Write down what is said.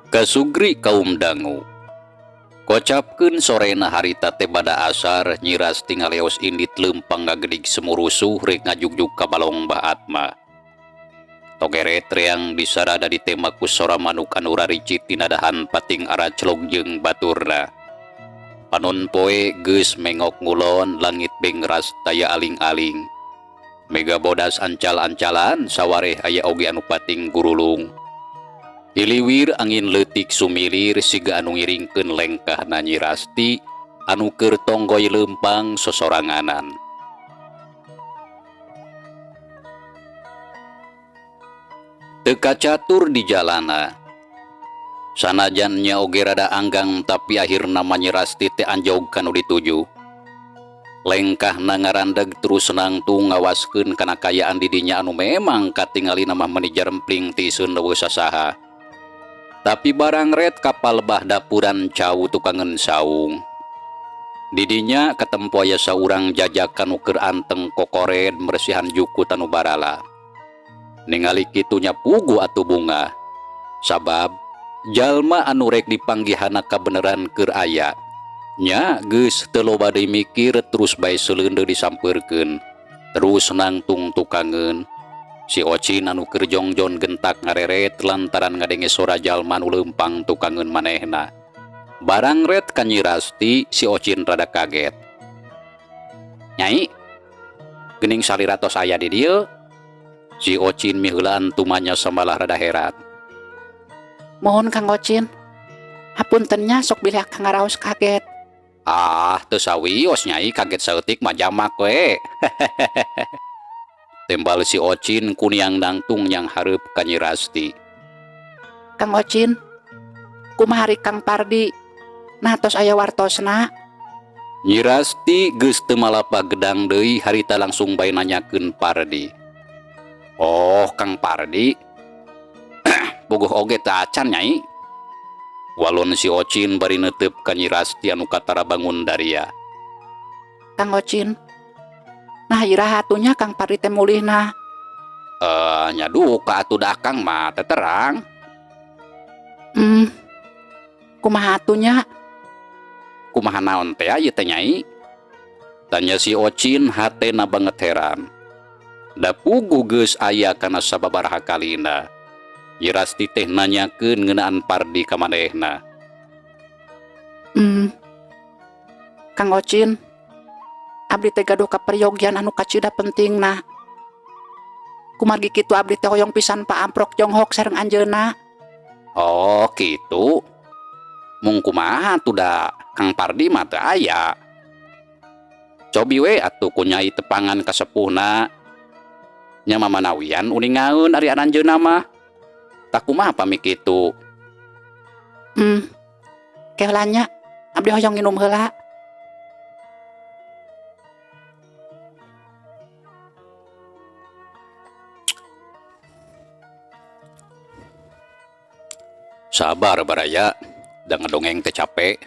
Kasugri kaum dangu. Kocapkeun sorena harita teh bada asar nyiras tingaleos indit leumpang ngagedig semurusuh rek ngajugjug ka balong Atma. Togeret reang disarada di temaku sora manuk anu raricit tinadahan pating ara celog jeung baturna. Panon poe geus mengok ngulon langit bengras taya aling-aling. Mega bodas ancal-ancalan sawareh aya oge anu pating gurulung. Iliwir angin leutik sumilir siga anu ngiringkeun lengkahna Nyi Rasti anu keur tonggoy leumpang sosoranganan. Teu kacatur di jalana. Sanajan nya oge rada anggang tapi akhirna Nyi Rasti teh anjog kanu dituju. Lengkahna ngarandeg terus nangtung ngawaskeun kana kayaan di dinya anu memang katingali nama manajer empling ti seun leuweus sasaha. Tapi barang ret kapal bah dapuran cau tukangen saung. Didinya katempo aya saurang jajakan nu keur anteng kokoren meresihan juku tanu barala. Ningali kitu nya pugu atuh bunga. Sabab jalma anu rek dipanggihana kabeneran keur aya. Nya geus teu loba deui mikir terus bae seleundeung disampeurkeun. Terus nangtung tukangeun. Si Ocin anu keur jongjon gentak ngareret lantaran ngadenge sora jalma nu leumpang tukangeun manehna. Barang ret ka Nyi Rasti si Ocin rada kaget. "Nyai, geuning salira tos aya di dieu?" Si Ocin miheulaan tumanya samalah rada heran. "Mohon Kang Ocin, hapuntennya sok bilih Kang ngaraos kaget." "Ah, teu sawios Nyai, kaget saeutik mah jamak we." Tembal si Ocin kuniang nangtung yang hareup ka Nyi Rasti. "Kang Ocin, kumaha ari Kang Pardi? Nah tos aya wartosna." Nyi Rasti geus teu malapa gedang deui harita langsung bae nanyakeun Pardi. "Oh, Kang Pardi. Bogoh oge teu acan Nyai." Walon si Ocin bari neuteup ka Nyi Rasti anu katara bangun daria. "Kang Ocin, nah iraha atunya Kang Pardi teh mulihna." Nya duka atuh da Kang mah teu terang." Kumaha atunya?" "Kumaha naon teh ieu teh Nyai?" Tanya si Ocin hatena banget heran. Da pugu geus aya kana sababaraha kalina. Nyi Rasti teh nanyakeun ngeunaan Pardi ka manehna. "Kang Ocin, abdi teh gaduh kaperyogian anu kacida pentingna. Kumargi kitu abdi teh hoyong pisan Pa Amprok Jonghok sareng anjeunna." "Oh kitu. Mung kumaha atuh da Kang Pardi mah teu aya. Cobi we atuh ku Nyai tepangan ka sepuhna. Nya mamanawian uningaeun ari anjeunna mah. Tak kumaha pami kitu?" "Keheula nya, abdi hoyong nginum heula." "Sabar baraya, da ngadongeng teh capek."